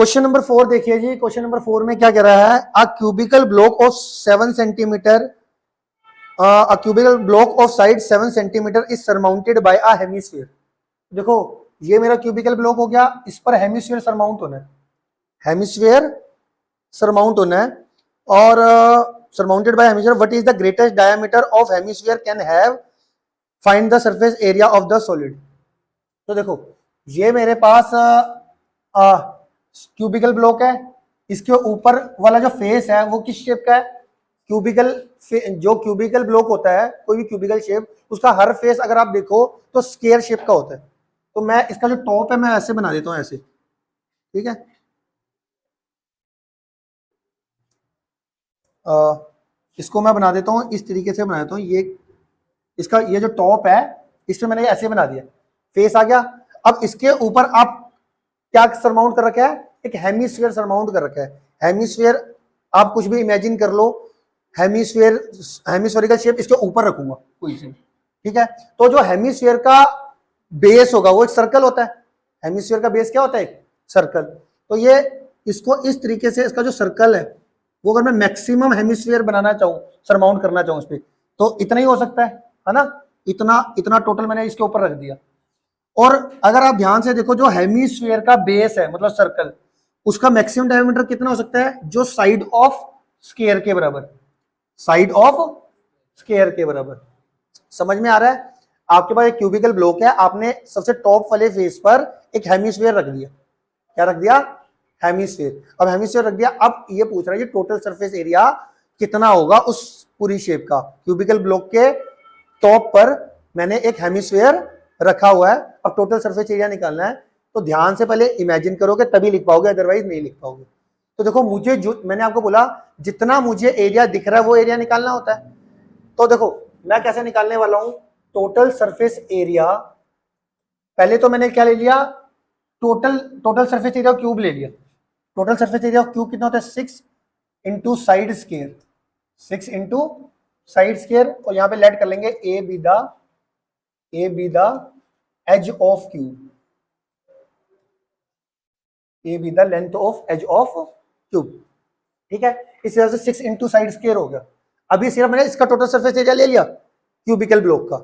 Question number 4 देखिए जी। Question number 4 में क्या कह रहा है, a cubical block of 7 centimetre, a cubical block of side 7 centimetre is surmounted by a hemisphere। देखो ये मेरा क्यूबिकल ब्लॉक हो गया, इस पर हेमिस्फीयर सरमाउंट होना है, हेमिस्फीयर सरमाउंट होना है। और surmounted bye hemisphere, what is the greatest diameter of hemisphere can have, find the surface area of the solid. तो देखो ये मेरे पास क्यूबिकल ब्लॉक है, इसके ऊपर वाला जो फेस है वो किस शेप का है, क्यूबिकल। जो क्यूबिकल ब्लॉक होता है, कोई भी क्यूबिकल शेप, उसका हर फेस अगर आप देखो तो स्क्वायर शेप का होता है। तो मैं इसका जो टॉप है मैं ऐसे बना देता हूं, ऐसे, ठीक है। इसको मैं बना देता हूं, इस तरीके से बना देता हूं। ये इसका ये जो टॉप है, इसमें मैंने ऐसे बना दिया, फेस आ गया। अब इसके ऊपर आप क्या सरमाउंट कर रखा है, एक हेमिस्फीयर सरमाउंट कर रखा है। हेमिस्फीयर आप कुछ भी इमेजिन कर लो, हेमिस्फीयर, हेमिस्फेरिकल शेप इसके ऊपर रखूंगा कोई से, ठीक है। तो जो हेमिस्फीयर का बेस होगा वो एक सर्कल होता है। हेमिस्फीयर का बेस क्या होता है, एक सर्कल। तो ये इसको इस तरीके से, इसका जो सर्कल है वो अगर मैं मैक्सिमम हेमिस्फीयर बनाना चाहूँ, सरमाउंट करना चाहूँ इस पे, तो इतना ही हो सकता है ना। इतना इतना टोटल मैंने इसके ऊपर रख दिया। और अगर आप ध्यान से देखो, जो हेमिस्फीयर का बेस है मतलब सर्कल, उसका मैक्सिमम डायमीटर कितना हो सकता है, जो साइड ऑफ स्क्वायर के बराबर, साइड ऑफ स्क्वायर के बराबर। समझ में आ रहा है। आपके पास एक क्यूबिकल ब्लॉक है, आपने सबसे टॉप वाले फेस पर एक हेमिस्फीयर रख दिया। क्या रख दिया, हेमिस्फीयर। अब हेमिस्फीयर रख दिया, अब ये पूछ रहा है कि टोटल सरफेस एरिया कितना होगा उस पूरी शेप का। क्यूबिकल ब्लॉक के टॉप पर मैंने एक हेमिस्फीयर रखा हुआ है, अब टोटल सरफेस एरिया निकालना है। तो ध्यान से पहले इमेजिन करोगे तभी लिख पाओगे, अदरवाइज नहीं लिख पाओगे। तो देखो मुझे जो मैंने आपको बोला, जितना मुझे एरिया दिख रहा है वो एरिया निकालना होता है। तो देखो मैं कैसे निकालने वाला हूं, टोटल सरफेस एरिया, पहले तो मैंने क्या ले लिया, टोटल सरफेस एरिया क्यूब ले लिया। टोटल सरफेस एरिया क्यूब कितना होता है, 6 into side square, 6 into side square. और यहां पे लेट कर लेंगे a be the edge of cube, a be the length of edge of cube, ठीक है। इस तरह से 6 इंटू साइड स्क्वायर हो गया। अभी सिर्फ मैंने इसका टोटल सरफेस एरिया ले लिया क्यूबिकल ब्लॉक का।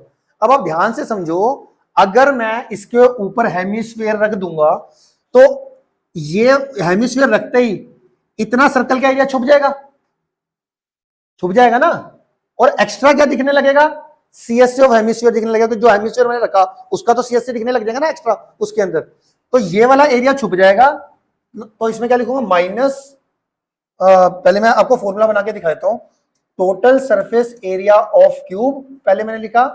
अब आप ध्यान से समझो, अगर मैं इसके ऊपर हेमिस्फीयर रख दूंगा तो ये हेमिस्फीयर रखते ही इतना सर्कल का एरिया छुप जाएगा ना। और एक्स्ट्रा क्या दिखने लगेगा, सीएससी ऑफ हेमिस्फीयर दिखने लगेगा। तो जो हेमिस्फीयर मैंने रखा उसका तो सीएससी दिखने लग जाएगा ना एक्स्ट्रा उसके अंदर, तो ये वाला एरिया छुप जाएगा। तो इसमें क्या लिखूंगा, माइनस, पहले मैं आपको फॉर्मूला बना के दिखाता हूं। Total surface area of cube पहले मैंने लिखा,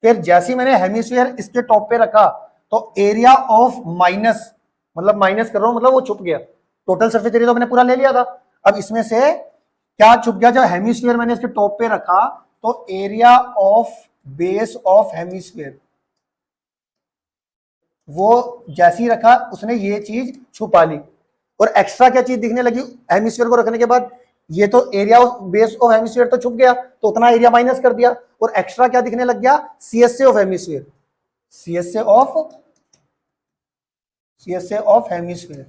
फिर जैसे ही मैंने हेमिस्फीयर इसके टॉप पे रखा तो एरिया ऑफ माइनस, मतलब माइनस कर रहा हूं, मतलब वो छुप गया। टोटल सरफेस एरिया तो मैंने पूरा ले लिया था, अब इसमें से क्या छुप गया, जब हेमिस्फीयर मैंने इसके टॉप पे रखा तो area of base of hemisphere, वो जैसे ही रखा उसने ये चीज छुपा ली। और एक्स्ट्रा क्या चीज दिखने लगी हेमिस्फीयर को रखने के बाद, ये तो area of base of hemisphere तो छुप गया, तो उतना एरिया माइनस कर दिया। और एक्स्ट्रा क्या दिखने लग गया, CSA of hemisphere, CSA of hemisphere.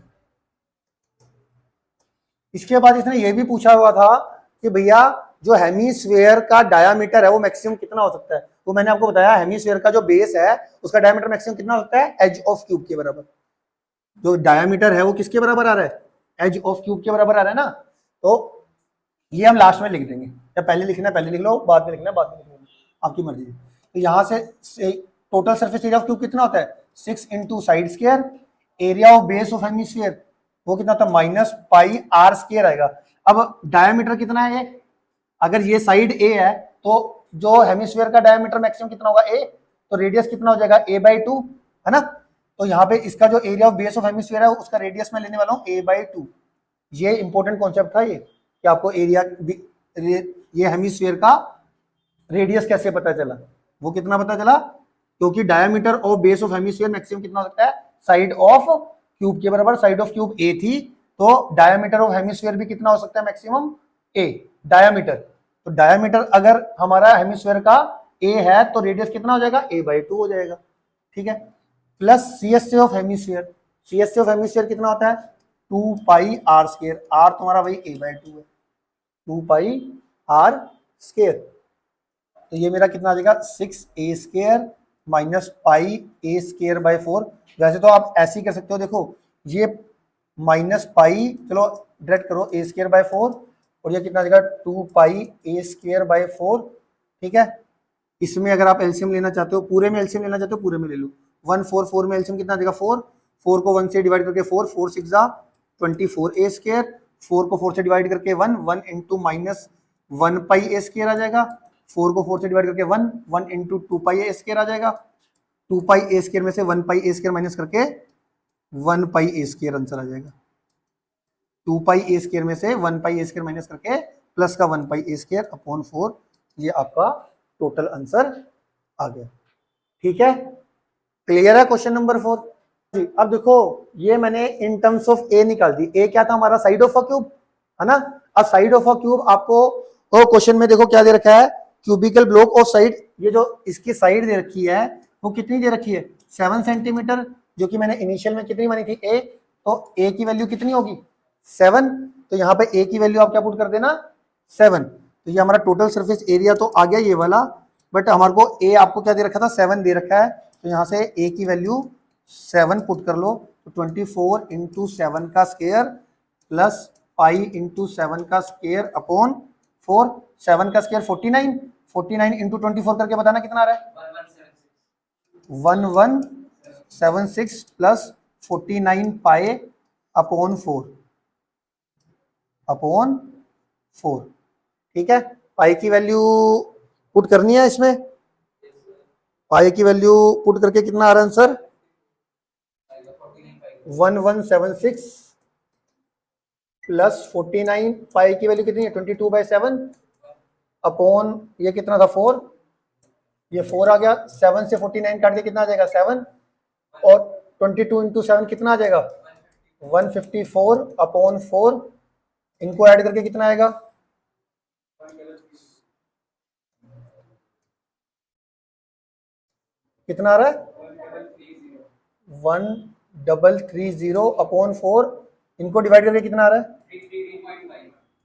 इसके बाद इसने ये भी पूछा हुआ था कि भैया जो हेमिस्फीयर का डायामीटर है वो मैक्सिमम कितना हो सकता है। तो मैंने आपको बताया हेमिस्फीयर का जो बेस है उसका डायामीटर मैक्सिमम कितना हो सकता है, एज ऑफ क्यूब के बराबर। जो डायामीटर है वो किसके बराबर आ रहा है, एज ऑफ क्यूब के बराबर आ रहा है ना। तो ये हम लास्ट में लिख देंगे, या पहले लिखना है पहले लिख लो, बाद में लिखना है बाद में लिख लो, आपकी मर्जी है। तो यहाँ से total surface area of cube कितना होता है, 6 into side square, area of base of hemisphere वो कितना होता है, माइनस पाई आर स्क्वायर आएगा। अब डायमीटर कितना है ये, अगर ये साइड ए है तो जो हेमिस्फीयर का डायमीटर मैक्सिमम कितना होगा, ए, तो रेडियस कितना हो जाएगा, a/2, है ना। तो यहाँ पे इसका जो area of base of hemisphere है उसका रेडियस मैं लेने वाला हूँ a/2। ये इंपॉर्टेंट कॉन्सेप्ट था ये, कि आपको एरिया, ये हेमिस्फीयर का रेडियस कैसे पता चला, वो कितना पता चला, क्योंकि diameter of base of hemisphere maximum कितना हो सकता है, साइड ऑफ क्यूब के बराबर। साइड ऑफ क्यूब ए थी, तो डायमीटर ऑफ हेमिस्फीयर भी कितना हो सकता है, मैक्सिमम ए डायमीटर। तो डायमीटर अगर हमारा हेमिस्फीयर का ए है तो रेडियस कितना हो जाएगा, a/2 हो जाएगा, ठीक है। Plus CSA of hemisphere, CSA of hemisphere कितना होता है, 2πr², आर तुम्हारा वही a/2 है, 2πr²। तो ये मेरा कितना आ जाएगा 6a² माइनस πa²/4। वैसे तो आप ऐसे ही कर सकते हो, देखो ये माइनस पाई, चलो डायरेक्ट करो a²/4 और ये कितना आ जाएगा 2πa²/4। ठीक है, इसमें अगर आप एलसीएम लेना चाहते हो, पूरे में एलसीएम लेना चाहते हो, पूरे में ले लो। 1 4 4 में एलसीएम कितना देगा 4, 4 को 1 से डिवाइड करके 4, 4 6 जा 24a², 4 को 4 से डिवाइड करके 1, 1 इंटू माइनस 1πa² आ जाएगा, 4 को 4 से डिवाइड करके 1, 1 इंटू 2πa² आ जाएगा, 2πa² में से 1πa² माइनस करके 1πa² आंसर आ जाएगा। 2πa² में से 1πa² माइनस करके प्लस का 1πa²/4, ये आपका टोटल आंसर आ गया। ठीक है, क्लियर है क्वेश्चन नंबर 4 जी। अब देखो ये मैंने इन टर्म्स ऑफ ए निकाल दी, ए क्या था हमारा साइड ऑफ अ क्यूब, है ना। अब साइड ऑफ अ क्यूब आपको क्वेश्चन में देखो क्या दे रखा है, क्यूबिकल ब्लॉक ऑफ साइड, ये जो इसकी साइड दे रखी है वो कितनी दे रखी है 7 सेंटीमीटर, जो कि मैंने इनिशियल में कितनी मानी थी ए, तो ए की वैल्यू कितनी होगी 7, तो यहाँ पे ए की वैल्यू आप क्या पुट कर देना 7। तो ये हमारा टोटल सरफेस एरिया तो आ गया ये वाला, बट हमारे को ए आपको क्या दे रखा था 7 दे रखा है, तो यहाँ से ए की वैल्यू 7 पुट कर लो, तो 24 इंटू 7 का स्क्वायर प्लस पाई इंटू 7 का स्क्वायर अपॉन 4, 7 का स्क्वायर 49, 49 इंटू 24 करके बताना कितना आ रहा है 1176 प्लस 49 पाई अपॉन 4। ठीक है, पाई की वैल्यू पुट करनी है इसमें, पाई की वैल्यू पुट करके कितना आ रहा है आंसर 1176 प्लस 49, पाई की वैल्यू कितनी है 22/7 अपॉन ये कितना था 4, ये 4 आ गया, 7 से 49 काट के कितना आ जाएगा 7, और 22 इंटू 7 कितना आ जाएगा 154/4, इनको ऐड करके कितना आएगा कितना आ रहा है 1330/4, इनको डिवाइड करके कितना आ रहा है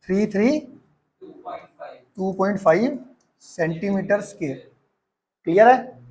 332.5 सेंटीमीटर स्क्वायर। क्लियर है।